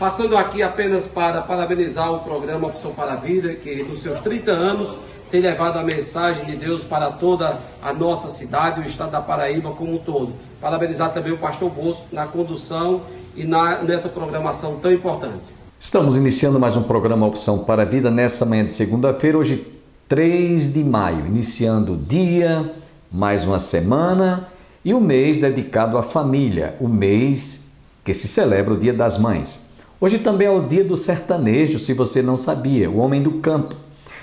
Passando aqui apenas para parabenizar o programa Opção para a Vida, que nos seus 30 anos tem levado a mensagem de Deus para toda a nossa cidade e o estado da Paraíba como um todo. Parabenizar também o pastor Bosco na condução e nessa programação tão importante. Estamos iniciando mais um programa Opção para a Vida nessa manhã de segunda-feira, hoje 3 de maio, iniciando o dia, mais uma semana e o mês dedicado à família, o mês que se celebra o Dia das Mães. Hoje também é o dia do sertanejo, se você não sabia, o homem do campo.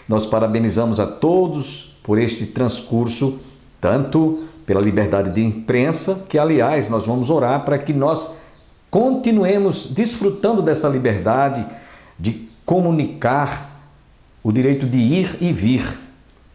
Nós parabenizamos a todos por este transcurso, tanto pela liberdade de imprensa, que aliás nós vamos orar para que nós continuemos desfrutando dessa liberdade de comunicar o direito de ir e vir.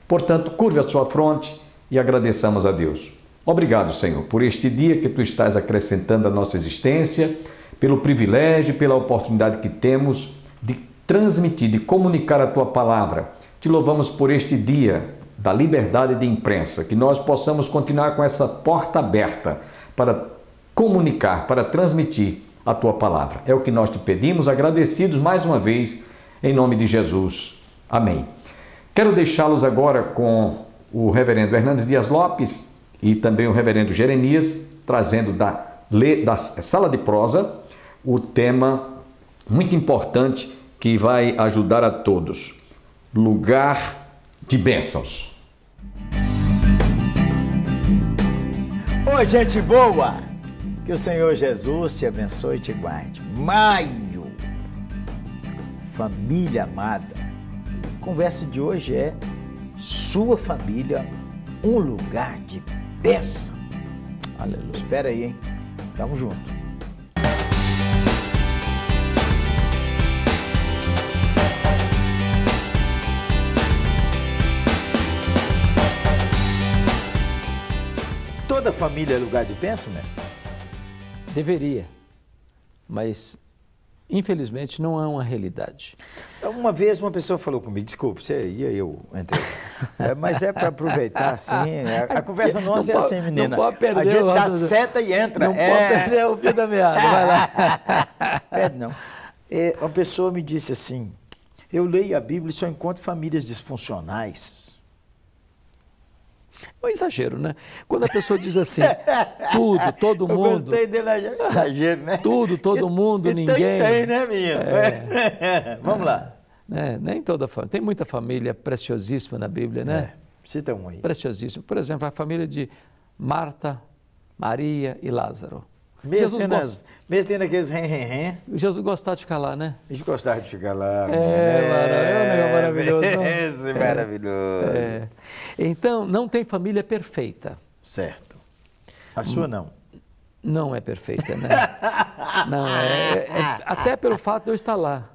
Portanto, curve a sua fronte e agradeçamos a Deus. Obrigado, Senhor, por este dia que Tu estás acrescentando à nossa existência, pelo privilégio, pela oportunidade que temos de transmitir, de comunicar a Tua palavra. Te louvamos por este dia da liberdade de imprensa, que nós possamos continuar com essa porta aberta para comunicar, para transmitir a Tua palavra. É o que nós te pedimos, agradecidos mais uma vez, em nome de Jesus. Amém. Quero deixá-los agora com o reverendo Hernandes Dias Lopes e também o reverendo Jeremias, trazendo da sala de prosa o tema muito importante que vai ajudar a todos. Lugar de bênçãos. Oi, gente boa! Que o Senhor Jesus te abençoe e te guarde. Maio, família amada. A conversa de hoje é sua família, um lugar de bênção. Aleluia. Espera aí, hein? Tamo junto. Toda família é lugar de bênção, mestre? Deveria, mas infelizmente não é uma realidade. Uma vez uma pessoa falou comigo, desculpa, você ia, eu entrei. Mas é para aproveitar, assim, a conversa nossa é assim, menina. Não pode perder. A gente dá seta e entra. Não pode perder o fio da meada, vai lá. Perde não. Uma pessoa me disse assim, eu leio a Bíblia e só encontro famílias disfuncionais. É um exagero, né? Quando a pessoa diz assim, tudo, todo mundo... Eu gostei dele, é exagero, né? Tudo, todo mundo, ninguém... Tem, né, minha? Vamos lá. Nem toda família. Tem muita família preciosíssima na Bíblia, né? Cita um aí. Preciosíssima. Por exemplo, a família de Marta, Maria e Lázaro. Mesmo tendo aqueles rem. Jesus gostava de ficar lá, né? A gente gostava de ficar lá. É maravilhoso. Esse maravilhoso. Então, não tem família perfeita. Certo. A sua não? Não é perfeita, né? Não, até pelo fato de eu estar lá.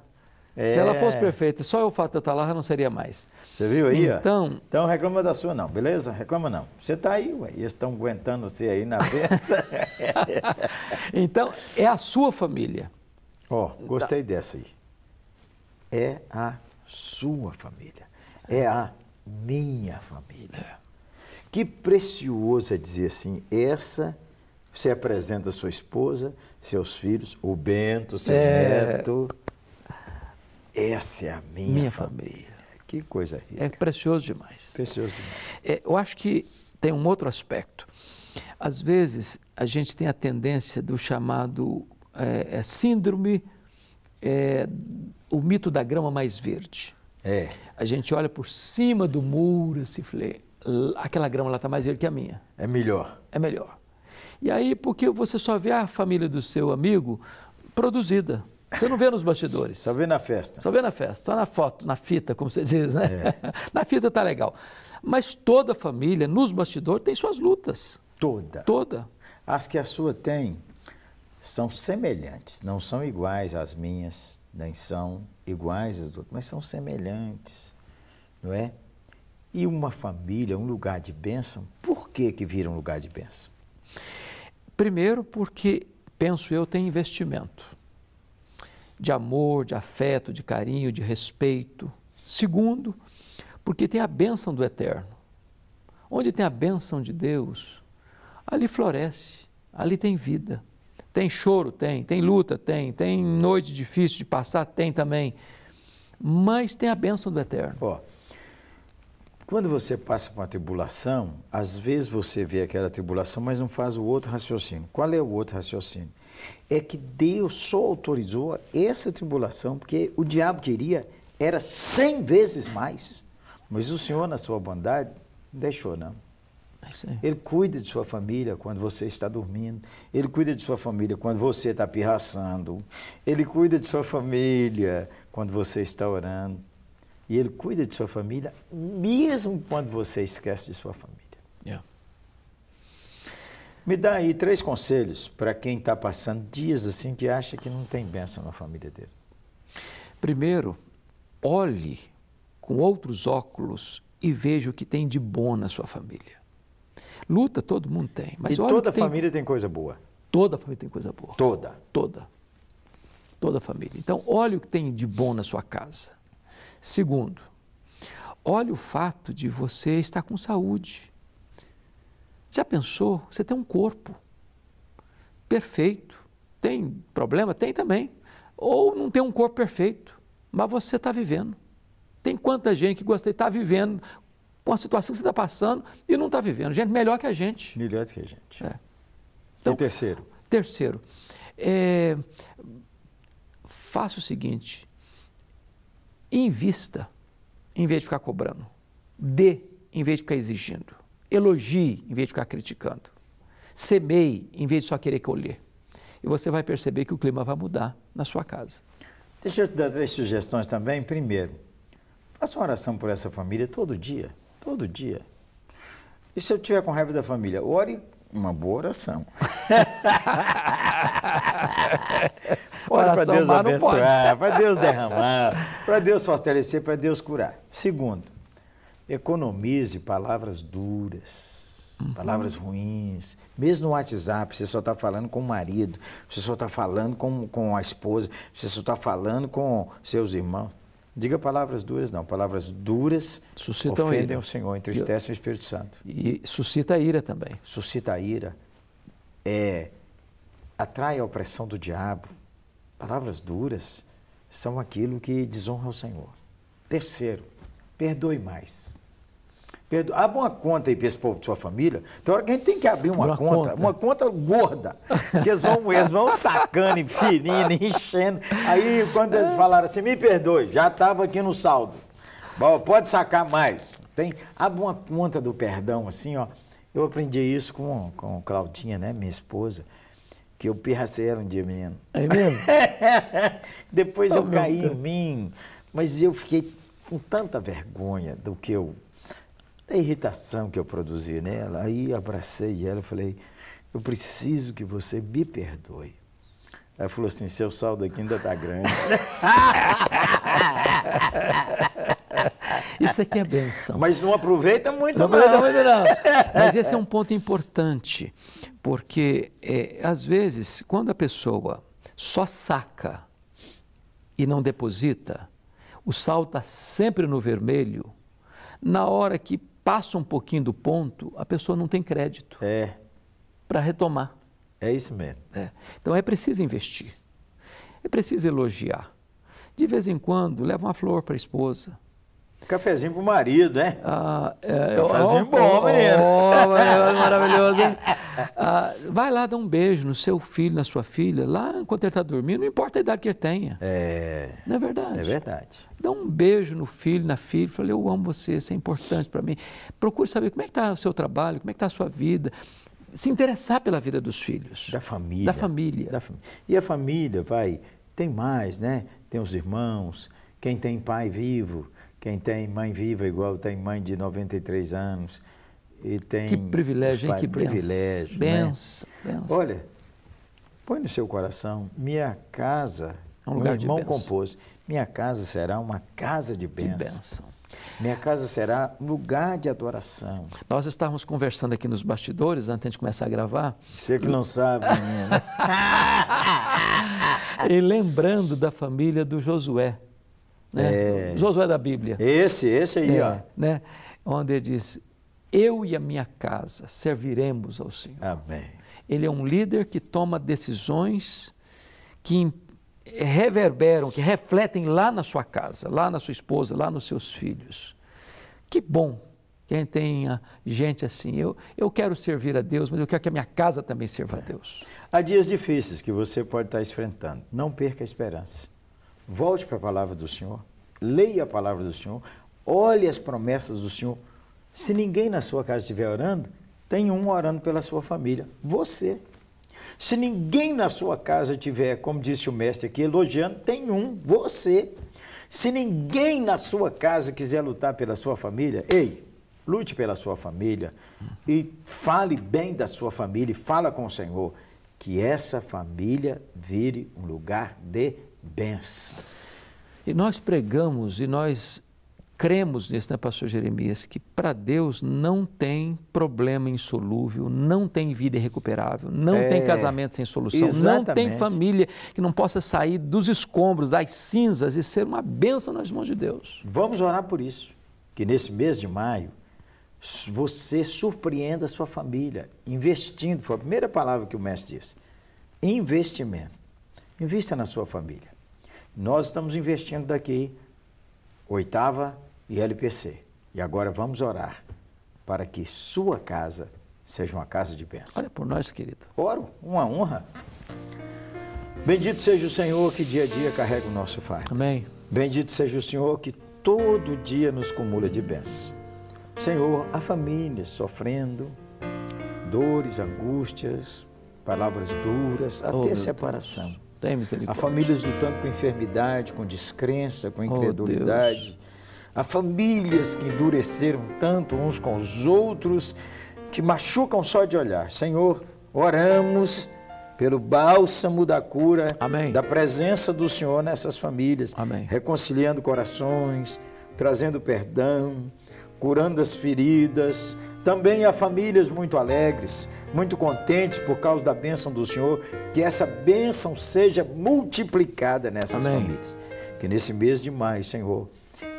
Se ela fosse perfeita, só o fato de eu estar lá já não seria mais. Você viu aí? Então reclama da sua não, beleza? Reclama não. Você está aí, ué. Eles estão aguentando você aí na mesa. Então, é a sua família. Gostei dessa aí. É a sua família. É a minha família. Que precioso é dizer assim, você apresenta a sua esposa, seus filhos, o Bento, seu neto. Essa é a minha família. Que coisa rica. É precioso demais. Precioso demais. Eu acho que tem um outro aspecto. Às vezes, a gente tem a tendência do chamado síndrome, o mito da grama mais verde. A gente olha por cima do muro, assim, aquela grama lá está mais verde que a minha. É melhor. É melhor. E aí, porque você só vê a família do seu amigo produzida. Você não vê nos bastidores. Só vê na festa. Só vê na festa, só na foto, na fita, como você diz, né? Na fita tá legal. Mas toda família, nos bastidores, tem suas lutas. Toda. As que a sua tem são semelhantes, não são iguais às minhas, nem são iguais às outras, mas são semelhantes, não é? E uma família, um lugar de bênção, por que vira um lugar de bênção? Primeiro porque, penso eu, tem investimento. De amor, de afeto, de carinho, de respeito. Segundo, porque tem a bênção do eterno. Onde tem a bênção de Deus, ali floresce, ali tem vida. Tem choro? Tem luta? Tem noite difícil de passar? Tem também. Mas tem a bênção do Eterno. Ó, quando você passa por uma tribulação, às vezes você vê aquela tribulação, mas não faz o outro raciocínio. Qual é o outro raciocínio? É que Deus só autorizou essa tribulação porque o diabo queria, era 100 vezes mais. Mas o Senhor, na sua bondade, não deixou, não. Ele cuida de sua família quando você está dormindo. Ele cuida de sua família quando você está pirraçando. Ele cuida de sua família quando você está orando. E Ele cuida de sua família mesmo quando você esquece de sua família. Yeah. Me dá aí 3 conselhos para quem está passando dias assim que acha que não tem bênção na família dele. Primeiro, olhe com outros óculos e veja o que tem de bom na sua família. Luta todo mundo tem, mas e olha toda que tem... família tem coisa boa. Toda família tem coisa boa. Toda. Toda família. Então, olhe o que tem de bom na sua casa. Segundo, olhe o fato de você estar com saúde. Já pensou? Você tem um corpo perfeito. Tem problema? Tem também. Ou não tem um corpo perfeito, mas você está vivendo. Tem quanta gente que gostaria de estar vivendo com a situação que você está passando e não está vivendo. Gente melhor que a gente. Melhor que a gente. É. Então, e terceiro? Terceiro, faça o seguinte, invista em vez de ficar cobrando, dê em vez de ficar exigindo, elogie em vez de ficar criticando, semeie em vez de só querer colher. E você vai perceber que o clima vai mudar na sua casa. Deixa eu te dar 3 sugestões também. Primeiro, faça uma oração por essa família todo dia. Todo dia. E se eu tiver com raiva da família, ore uma boa oração. Ore para Deus abençoar, para Deus derramar, para Deus fortalecer, para Deus curar. Segundo, economize palavras duras, palavras ruins. Mesmo no WhatsApp, você só está falando com o marido, você só está falando com a esposa, você só está falando com seus irmãos. Diga palavras duras, não. Palavras duras suscitam ofendem ira. o Senhor, entristecem o Espírito Santo. E suscita a ira também. Suscita a ira, atrai a opressão do diabo. Palavras duras são aquilo que desonra o Senhor. Terceiro, perdoe mais. Abra uma conta aí para esse povo de sua família. Tem hora que a gente tem que abrir uma conta gorda, que eles vão sacando, inferindo, enchendo. Aí, quando eles falaram assim, me perdoe, já estava aqui no saldo. Bom, pode sacar mais. Abre uma conta do perdão, assim, ó. Eu aprendi isso com Claudinha, né, minha esposa, que eu pirracei ela um dia, menino. É mesmo? Depois eu caí em mim, mas eu fiquei com tanta vergonha da irritação que eu produzi nela. Aí abracei ela e falei, eu preciso que você me perdoe. Ela falou assim, seu saldo aqui ainda está grande. Isso aqui é bênção. Mas não aproveita muito, não. Mas esse é um ponto importante, porque às vezes, quando a pessoa só saca e não deposita, o saldo está sempre no vermelho. Na hora que passa um pouquinho do ponto, a pessoa não tem crédito para retomar. É isso mesmo. Então é preciso investir, é preciso elogiar. De vez em quando, leva uma flor para a esposa. Cafezinho pro marido, né? Cafezinho bom, menino. Maravilhoso, hein? Vai lá dar um beijo no seu filho, na sua filha, lá enquanto ele está dormindo, não importa a idade que ele tenha. Não é verdade? É verdade. Dá um beijo no filho, na filha, fala, eu amo você, isso é importante para mim. Procure saber como é que está o seu trabalho, como é que está a sua vida. Se interessar pela vida dos filhos. Da família. Da família. E a família, tem mais, né? Tem os irmãos, quem tem pai vivo, quem tem mãe viva, igual tem mãe de 93 anos. E tem que privilégio, hein? Que privilégio. Benção. Olha, põe no seu coração, minha casa, meu irmão compôs, minha casa será uma casa de bênção. Minha casa será um lugar de adoração. Nós estávamos conversando aqui nos bastidores, antes de começar a gravar. Você que não sabe, menina. E lembrando da família do Josué. Né? Josué da Bíblia. Esse aí, ó. Né? Onde ele diz, eu e a minha casa serviremos ao Senhor. Amém. ele é um líder que toma decisões que reverberam, que refletem lá na sua casa, lá na sua esposa, lá nos seus filhos. Que bom que a gente tenha gente assim. Eu quero servir a Deus, mas eu quero que a minha casa também sirva a Deus. Há dias difíceis que você pode estar enfrentando. Não perca a esperança. Volte para a palavra do Senhor, leia a palavra do Senhor, olhe as promessas do Senhor. Se ninguém na sua casa estiver orando, tem um orando pela sua família, você. Se ninguém na sua casa tiver, como disse o mestre aqui, elogiando, tem um, você. Se ninguém na sua casa quiser lutar pela sua família, ei, lute pela sua família e fale bem da sua família e fala com o Senhor, que essa família vire um lugar de bênção. E nós pregamos e nós cremos nisso, né, pastor Jeremias, que para Deus não tem problema insolúvel, não tem vida irrecuperável, não tem casamento sem solução, exatamente. Não tem família que não possa sair dos escombros, das cinzas e ser uma bênção nas mãos de Deus. Vamos orar por isso, que nesse mês de maio você surpreenda a sua família, investindo, foi a primeira palavra que o mestre disse, investimento. Invista na sua família. Nós estamos investindo daqui, 8ª e LPC. E agora vamos orar para que sua casa seja uma casa de bênção. Olha por nós, querido. Oro, uma honra. Bendito seja o Senhor que dia a dia carrega o nosso fardo. Amém. Bendito seja o Senhor que todo dia nos cumula de bênçãos. Senhor, há famílias sofrendo, dores, angústias, palavras duras, até separação. Tem misericórdia. Há famílias lutando com enfermidade, com descrença, com incredulidade. Há famílias que endureceram tanto uns com os outros, que machucam só de olhar. Senhor, oramos pelo bálsamo da cura, amém, da presença do Senhor nessas famílias, amém, reconciliando corações, trazendo perdão, curando as feridas. Também há famílias muito alegres, muito contentes por causa da bênção do Senhor, que essa bênção seja multiplicada nessas amém, famílias. Que nesse mês de maio, Senhor,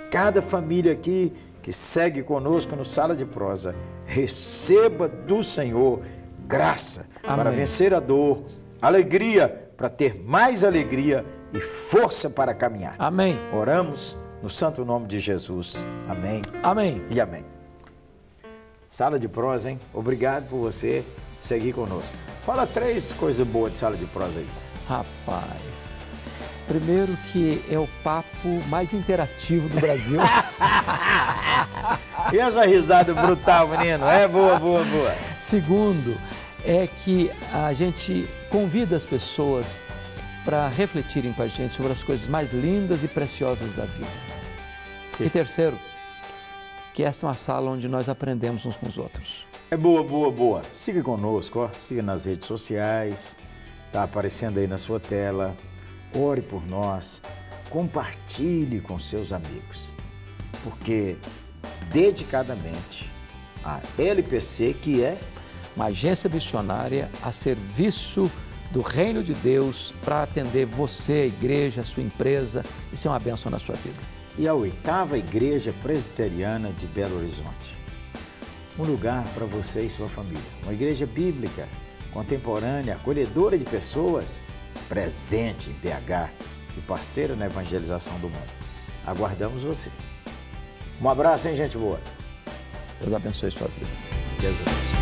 cada família aqui que segue conosco no Sala de Prosa, receba do Senhor graça, amém, para vencer a dor, alegria para ter mais alegria e força para caminhar. Amém. Oramos no santo nome de Jesus. Amém. Amém. E amém. Sala de Prosa, hein? Obrigado por você seguir conosco. Fala 3 coisas boas de Sala de Prosa aí. Rapaz, primeiro que é o papo mais interativo do Brasil. E essa risada brutal, menino? É boa, boa, boa. Segundo, é que a gente convida as pessoas para refletirem com a gente sobre as coisas mais lindas e preciosas da vida. Isso. E terceiro, que essa é uma sala onde nós aprendemos uns com os outros. É boa, boa, boa. Siga conosco, ó. Siga nas redes sociais, tá aparecendo aí na sua tela. Ore por nós, compartilhe com seus amigos, porque dedicadamente a LPC, que é uma agência missionária a serviço do reino de Deus para atender você, a igreja, a sua empresa e ser uma bênção na sua vida. E a 8ª Igreja Presbiteriana de Belo Horizonte. Um lugar para você e sua família. Uma igreja bíblica, contemporânea, acolhedora de pessoas, presente em BH e parceira na evangelização do mundo. Aguardamos você. Um abraço, hein, gente boa? Deus abençoe sua vida. Deus abençoe.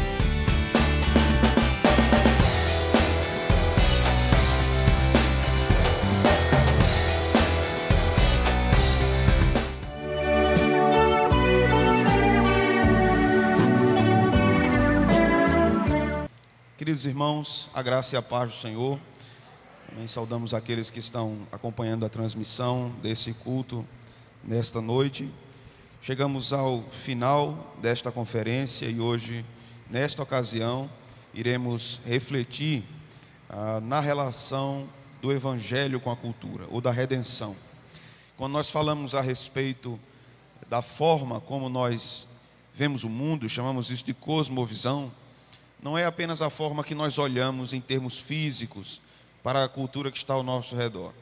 Queridos irmãos, a graça e a paz do Senhor. Também saudamos aqueles que estão acompanhando a transmissão desse culto nesta noite. Chegamos ao final desta conferência e hoje, nesta ocasião, iremos refletir na relação do Evangelho com a cultura, ou da redenção. Quando nós falamos a respeito da forma como nós vemos o mundo, chamamos isso de cosmovisão, não é apenas a forma que nós olhamos em termos físicos para a cultura que está ao nosso redor,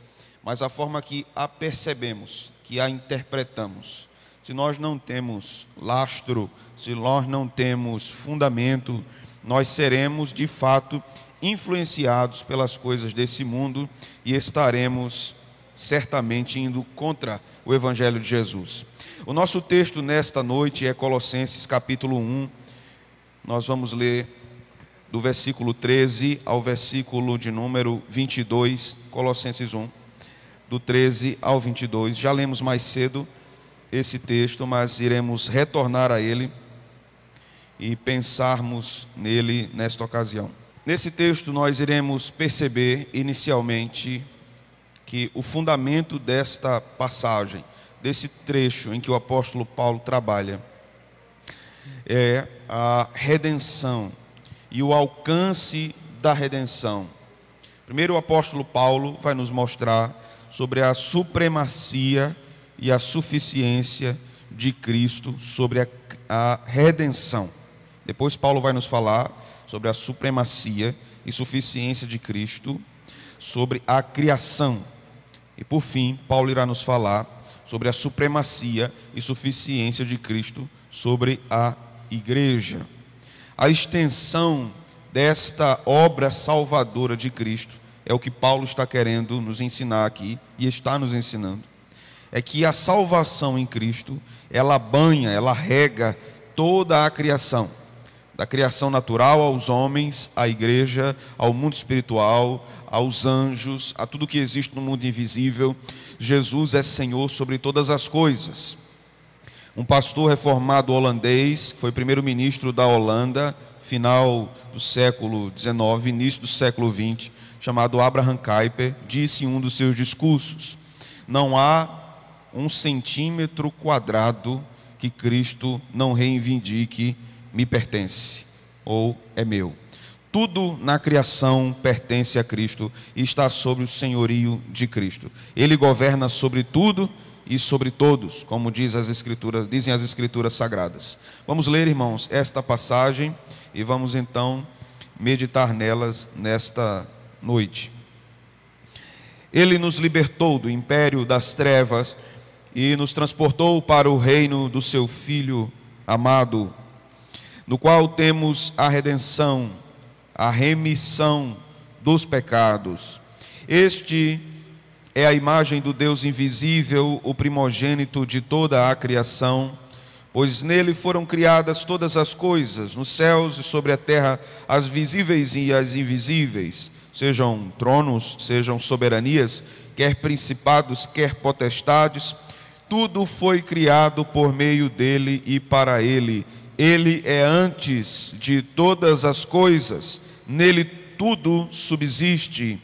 mas a forma que a percebemos, que a interpretamos. Se nós não temos lastro, se nós não temos fundamento, nós seremos de fato influenciados pelas coisas desse mundo e estaremos certamente indo contra o Evangelho de Jesus. O nosso texto nesta noite é Colossenses capítulo 1. Nós vamos ler do versículo 13 ao versículo de número 22, Colossenses 1, do 13 ao 22. Já lemos mais cedo esse texto, mas iremos retornar a ele e pensarmos nele nesta ocasião. Nesse texto nós iremos perceber inicialmente que o fundamento desta passagem, desse trecho em que o apóstolo Paulo trabalha, é a redenção e o alcance da redenção. Primeiro, o apóstolo Paulo vai nos mostrar sobre a supremacia e a suficiência de Cristo sobre a redenção. Depois Paulo vai nos falar sobre a supremacia e suficiência de Cristo sobre a criação. E por fim, Paulo irá nos falar sobre a supremacia e suficiência de Cristo sobre a igreja. A extensão desta obra salvadora de Cristo é o que Paulo está querendo nos ensinar aqui e está nos ensinando. É que a salvação em Cristo, ela banha, ela rega toda a criação. Da criação natural aos homens, à igreja, ao mundo espiritual, aos anjos, a tudo que existe no mundo invisível. Jesus é Senhor sobre todas as coisas. Um pastor reformado holandês, que foi primeiro-ministro da Holanda, final do século XIX, início do século XX, chamado Abraham Kuyper, disse em um dos seus discursos: não há 1 centímetro quadrado que Cristo não reivindique, me pertence, ou é meu. Tudo na criação pertence a Cristo e está sob o senhorio de Cristo. Ele governa sobre tudo e sobre todos, como dizem as Escrituras Sagradas. Vamos ler, irmãos, esta passagem e vamos então meditar nelas nesta noite. Ele nos libertou do império das trevas e nos transportou para o reino do seu Filho amado, no qual temos a redenção, a remissão dos pecados. Este é a imagem do Deus invisível, o primogênito de toda a criação, pois nele foram criadas todas as coisas, nos céus e sobre a terra, as visíveis e as invisíveis, sejam tronos, sejam soberanias, quer principados, quer potestades, tudo foi criado por meio dele e para ele. Ele é antes de todas as coisas, nele tudo subsiste.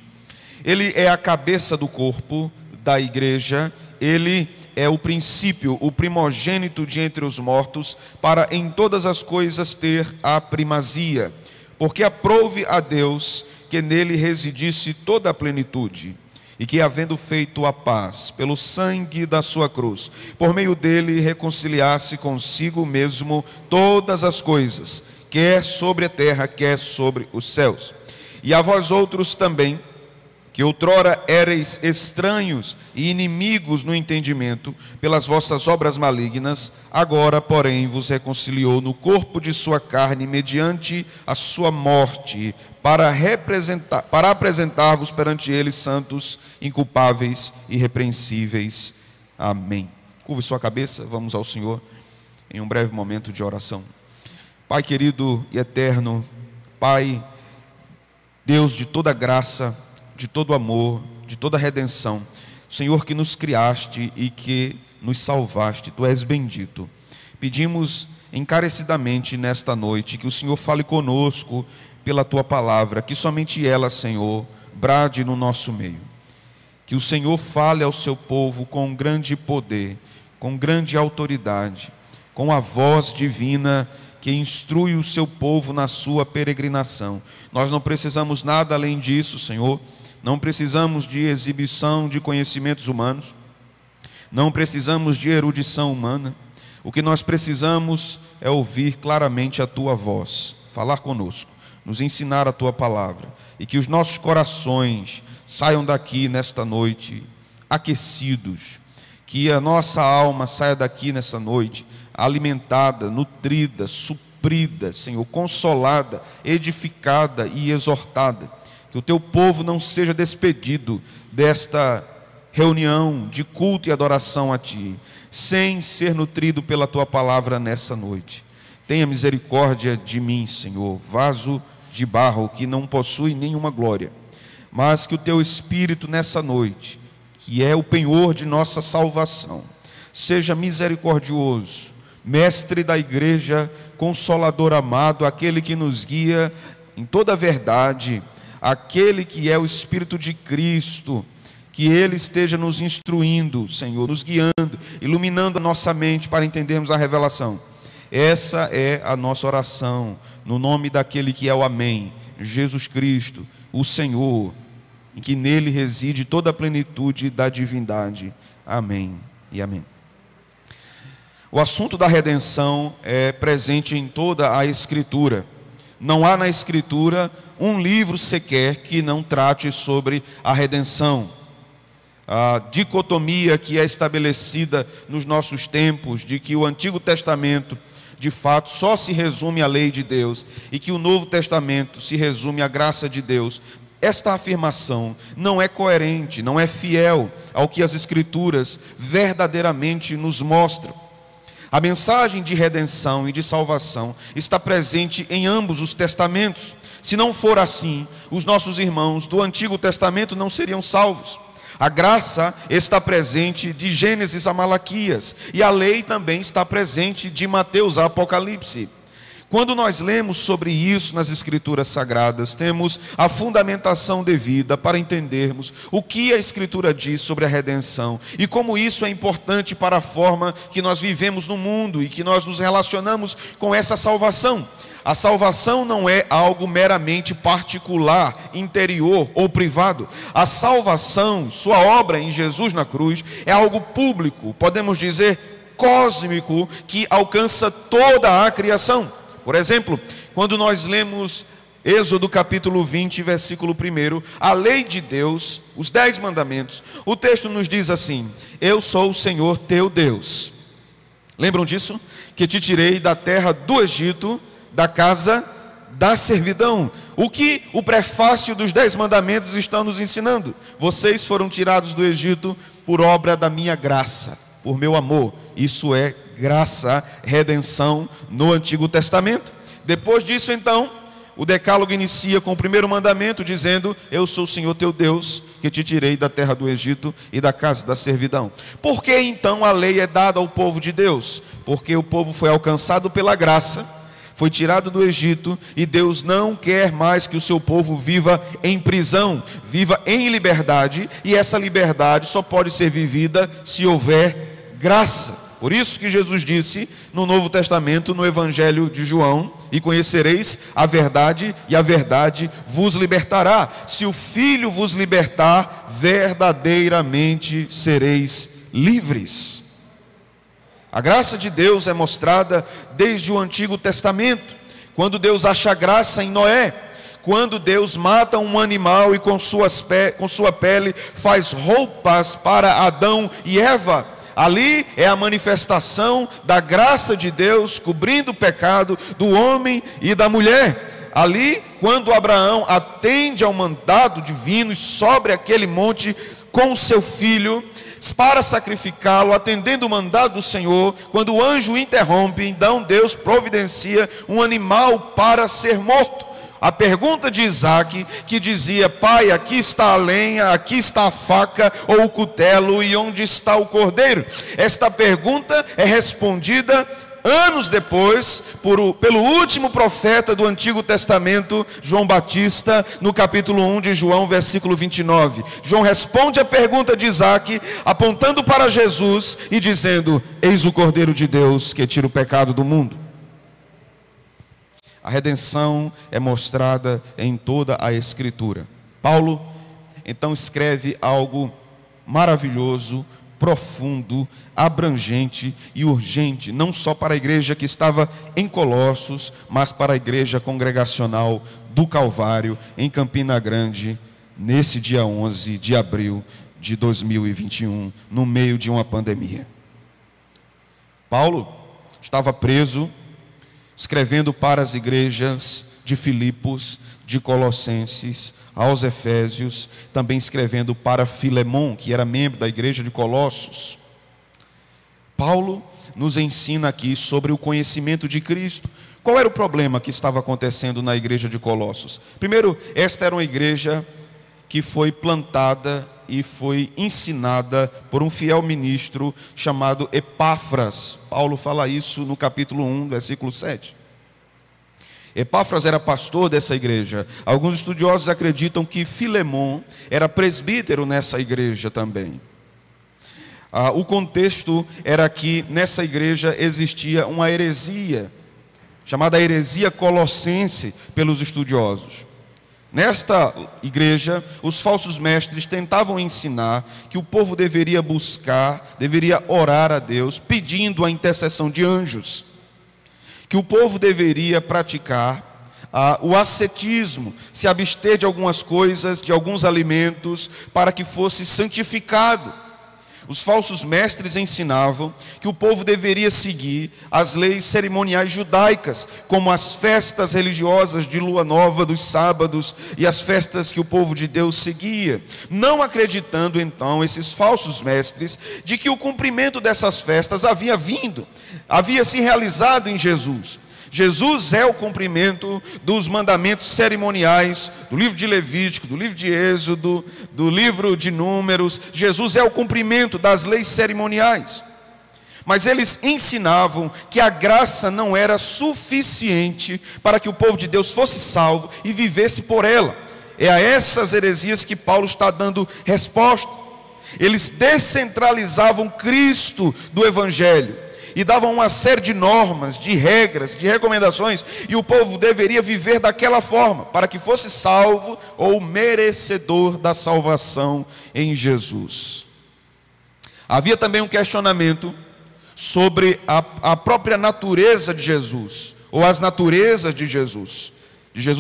Ele é a cabeça do corpo, da igreja. Ele é o princípio, o primogênito de entre os mortos, para em todas as coisas ter a primazia. Porque aprouve a Deus que nele residisse toda a plenitude, e que, havendo feito a paz pelo sangue da sua cruz, por meio dele reconciliasse consigo mesmo todas as coisas, quer sobre a terra, quer sobre os céus. E a vós outros também, que outrora éreis estranhos e inimigos no entendimento, pelas vossas obras malignas, agora, porém, vos reconciliou no corpo de sua carne, mediante a sua morte, para apresentar-vos perante ele santos, inculpáveis e irrepreensíveis. Amém. Curve sua cabeça, vamos ao Senhor em um breve momento de oração. Pai querido e eterno, Pai, Deus de toda graça, de todo amor, de toda redenção, Senhor que nos criaste e que nos salvaste, Tu és bendito. Pedimos encarecidamente nesta noite que o Senhor fale conosco pela Tua palavra, que somente ela, Senhor, brade no nosso meio. Que o Senhor fale ao seu povo com grande poder, com grande autoridade, com a voz divina que instrui o seu povo na sua peregrinação. Nós não precisamos nada além disso, Senhor. Não precisamos de exibição de conhecimentos humanos, não precisamos de erudição humana. O que nós precisamos é ouvir claramente a Tua voz, falar conosco, nos ensinar a Tua palavra, e que os nossos corações saiam daqui nesta noite aquecidos, que a nossa alma saia daqui nessa noite alimentada, nutrida, suprida, Senhor, consolada, edificada e exortada. Que o teu povo não seja despedido desta reunião de culto e adoração a Ti, sem ser nutrido pela Tua palavra nessa noite. Tenha misericórdia de mim, Senhor, vaso de barro que não possui nenhuma glória, mas que o Teu Espírito nessa noite, que é o penhor de nossa salvação, seja misericordioso, mestre da igreja, consolador amado, aquele que nos guia em toda a verdade, aquele que é o Espírito de Cristo, que Ele esteja nos instruindo, Senhor, nos guiando, iluminando a nossa mente para entendermos a revelação. Essa é a nossa oração, no nome daquele que é o Amém, Jesus Cristo, o Senhor, em que nele reside toda a plenitude da divindade. Amém e amém. O assunto da redenção é presente em toda a Escritura. Não há na Escritura um livro sequer que não trate sobre a redenção. A dicotomia que é estabelecida nos nossos tempos, de que o Antigo Testamento, de fato, só se resume à lei de Deus, e que o Novo Testamento se resume à graça de Deus, esta afirmação não é coerente, não é fiel ao que as Escrituras verdadeiramente nos mostram. A mensagem de redenção e de salvação está presente em ambos os testamentos. Se não for assim, os nossos irmãos do Antigo Testamento não seriam salvos. A graça está presente de Gênesis a Malaquias, e a lei também está presente de Mateus a Apocalipse. Quando nós lemos sobre isso nas Escrituras Sagradas, temos a fundamentação devida para entendermos o que a Escritura diz sobre a redenção e como isso é importante para a forma que nós vivemos no mundo e que nós nos relacionamos com essa salvação. A salvação não é algo meramente particular, interior ou privado. A salvação, sua obra em Jesus na cruz, é algo público, podemos dizer cósmico, que alcança toda a criação. Por exemplo, quando nós lemos Êxodo capítulo 20, versículo 1, a lei de Deus, os 10 mandamentos, o texto nos diz assim: eu sou o Senhor teu Deus. Lembram disso? Que te tirei da terra do Egito, da casa da servidão. O que o prefácio dos 10 mandamentos está nos ensinando? Vocês foram tirados do Egito por obra da minha graça, por meu amor. Isso é graça, redenção no Antigo Testamento. Depois disso, então, o decálogo inicia com o primeiro mandamento dizendo: eu sou o Senhor teu Deus, que te tirei da terra do Egito e da casa da servidão. Por que então a lei é dada ao povo de Deus? Porque o povo foi alcançado pela graça, foi tirado do Egito, e Deus não quer mais que o seu povo viva em prisão, viva em liberdade, e essa liberdade só pode ser vivida se houver graça. Por isso que Jesus disse no Novo Testamento, no Evangelho de João: e conhecereis a verdade, e a verdade vos libertará. Se o Filho vos libertar, verdadeiramente sereis livres. A graça de Deus é mostrada desde o Antigo Testamento, quando Deus acha graça em Noé, quando Deus mata um animal e com sua pele faz roupas para Adão e Eva. Ali é a manifestação da graça de Deus cobrindo o pecado do homem e da mulher. Ali, quando Abraão atende ao mandado divino e sobe aquele monte com o seu filho para sacrificá-lo, atendendo o mandado do Senhor, quando o anjo interrompe, então Deus providencia um animal para ser morto. A pergunta de Isaac, que dizia: pai, aqui está a lenha, aqui está a faca ou o cutelo, e onde está o cordeiro? Esta pergunta é respondida anos depois, pelo último profeta do Antigo Testamento, João Batista, no capítulo 1 de João, versículo 29. João responde a pergunta de Isaac, apontando para Jesus e dizendo: eis o Cordeiro de Deus que tira o pecado do mundo. A redenção é mostrada em toda a Escritura. Paulo, então, escreve algo maravilhoso, profundo, abrangente e urgente, não só para a igreja que estava em Colossos, mas para a igreja congregacional do Calvário, em Campina Grande, nesse dia 11 de abril de 2021, no meio de uma pandemia. Paulo estava preso escrevendo para as igrejas de Filipos, de Colossenses, aos Efésios, também escrevendo para Filemon, que era membro da igreja de Colossos. Paulo nos ensina aqui sobre o conhecimento de Cristo. Qual era o problema que estava acontecendo na igreja de Colossos? Primeiro, esta era uma igreja que foi plantada e foi ensinada por um fiel ministro chamado Epáfras. Paulo fala isso no capítulo 1, versículo 7. Epáfras era pastor dessa igreja. Alguns estudiosos acreditam que Filemon era presbítero nessa igreja também. O contexto era que nessa igreja existia uma heresia, chamada heresia colossense pelos estudiosos. Nesta igreja, os falsos mestres tentavam ensinar que o povo deveria buscar, deveria orar a Deus, pedindo a intercessão de anjos. Que o povo deveria praticar o ascetismo, se abster de algumas coisas, de alguns alimentos, para que fosse santificado. Os falsos mestres ensinavam que o povo deveria seguir as leis cerimoniais judaicas, como as festas religiosas de lua nova, dos sábados e as festas que o povo de Deus seguia, não acreditando então esses falsos mestres de que o cumprimento dessas festas havia se realizado em Jesus. Jesus é o cumprimento dos mandamentos cerimoniais do livro de Levítico, do livro de Êxodo, do livro de Números. Jesus é o cumprimento das leis cerimoniais. Mas eles ensinavam que a graça não era suficiente para que o povo de Deus fosse salvo e vivesse por ela. É a essas heresias que Paulo está dando resposta. Eles descentralizavam Cristo do Evangelho e davam uma série de normas, de regras, de recomendações, e o povo deveria viver daquela forma, para que fosse salvo ou merecedor da salvação em Jesus. Havia também um questionamento sobre a própria natureza de Jesus, ou as naturezas de Jesus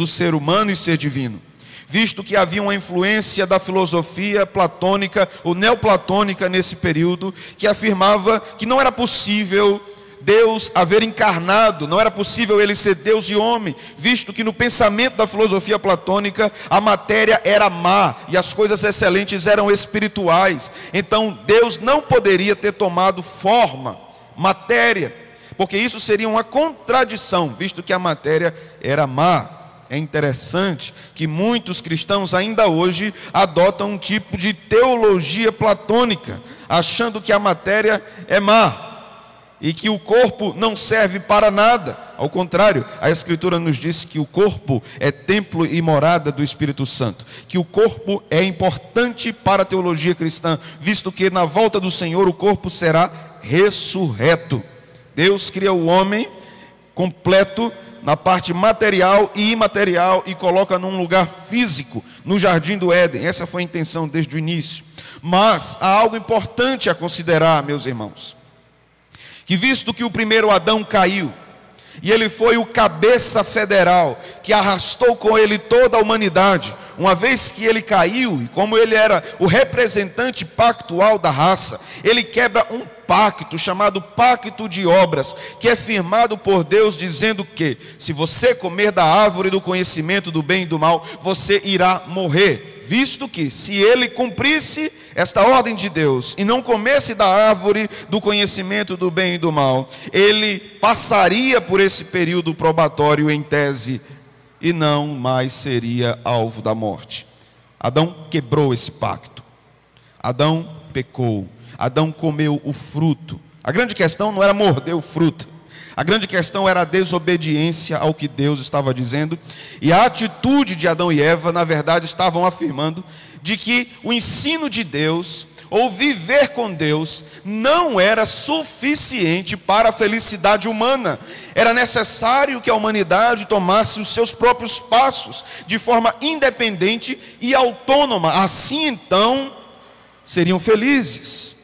ser humano e ser divino, visto que havia uma influência da filosofia platônica ou neoplatônica nesse período, que afirmava que não era possível Deus haver encarnado, não era possível ele ser Deus e homem, visto que no pensamento da filosofia platônica a matéria era má e as coisas excelentes eram espirituais. Então Deus não poderia ter tomado forma, matéria, porque isso seria uma contradição, visto que a matéria era má. É interessante que muitos cristãos ainda hoje adotam um tipo de teologia platônica, achando que a matéria é má e que o corpo não serve para nada. Ao contrário, a Escritura nos diz que o corpo é templo e morada do Espírito Santo, que o corpo é importante para a teologia cristã, visto que na volta do Senhor o corpo será ressurreto. Deus cria o homem completo na parte material e imaterial e coloca num lugar físico, no jardim do Éden. Essa foi a intenção desde o início. Mas há algo importante a considerar, meus irmãos, que visto que o primeiro Adão caiu, e ele foi o cabeça federal, que arrastou com ele toda a humanidade, uma vez que ele caiu, e como ele era o representante pactual da raça, ele quebra um pacto chamado pacto de obras, que é firmado por Deus dizendo que se você comer da árvore do conhecimento do bem e do mal, você irá morrer, visto que se ele cumprisse esta ordem de Deus e não comesse da árvore do conhecimento do bem e do mal, ele passaria por esse período probatório em tese e não mais seria alvo da morte. Adão quebrou esse pacto, Adão pecou, Adão comeu o fruto. A grande questão não era morder o fruto, a grande questão era a desobediência ao que Deus estava dizendo, e a atitude de Adão e Eva, na verdade, estavam afirmando de que o ensino de Deus, ou viver com Deus, não era suficiente para a felicidade humana. Era necessário que a humanidade tomasse os seus próprios passos, de forma independente e autônoma. Assim, então, seriam felizes.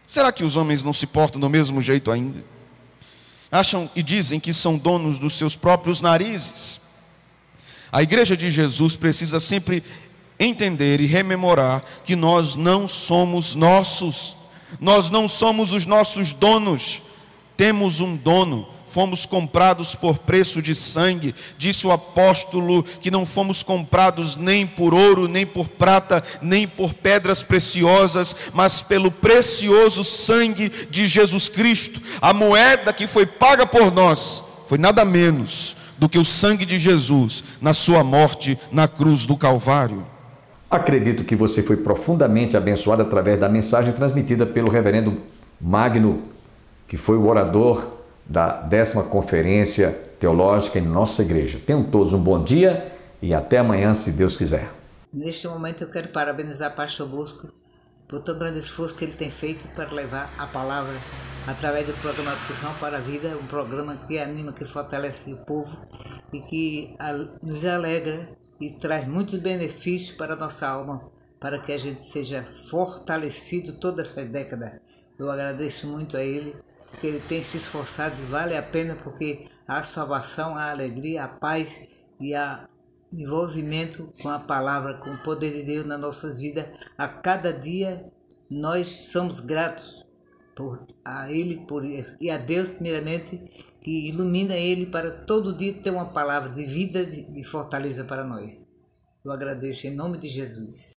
Será que os homens não se portam do mesmo jeito ainda? Acham e dizem que são donos dos seus próprios narizes. A igreja de Jesus precisa sempre entender e rememorar que nós não somos nossos, nós não somos os nossos donos, temos um dono, fomos comprados por preço de sangue. Disse o apóstolo que não fomos comprados nem por ouro, nem por prata, nem por pedras preciosas, mas pelo precioso sangue de Jesus Cristo. A moeda que foi paga por nós foi nada menos do que o sangue de Jesus na sua morte na cruz do Calvário. Acredito que você foi profundamente abençoado através da mensagem transmitida pelo reverendo Magno, que foi o orador da 10ª Conferência Teológica em nossa igreja. Tenham todos um bom dia e até amanhã, se Deus quiser. Neste momento eu quero parabenizar o pastor Bosco por tão grande esforço que ele tem feito para levar a palavra através do programa Opção para a Vida, um programa que anima, que fortalece o povo e que nos alegra e traz muitos benefícios para a nossa alma, para que a gente seja fortalecido toda essa década. Eu agradeço muito a ele, porque ele tem se esforçado e vale a pena, porque a salvação, a alegria, a paz e o envolvimento com a palavra, com o poder de Deus nas nossas vidas, a cada dia nós somos gratos a ele e a Deus primeiramente, que ilumina ele para todo dia ter uma palavra de vida e fortaleza para nós. Eu agradeço em nome de Jesus.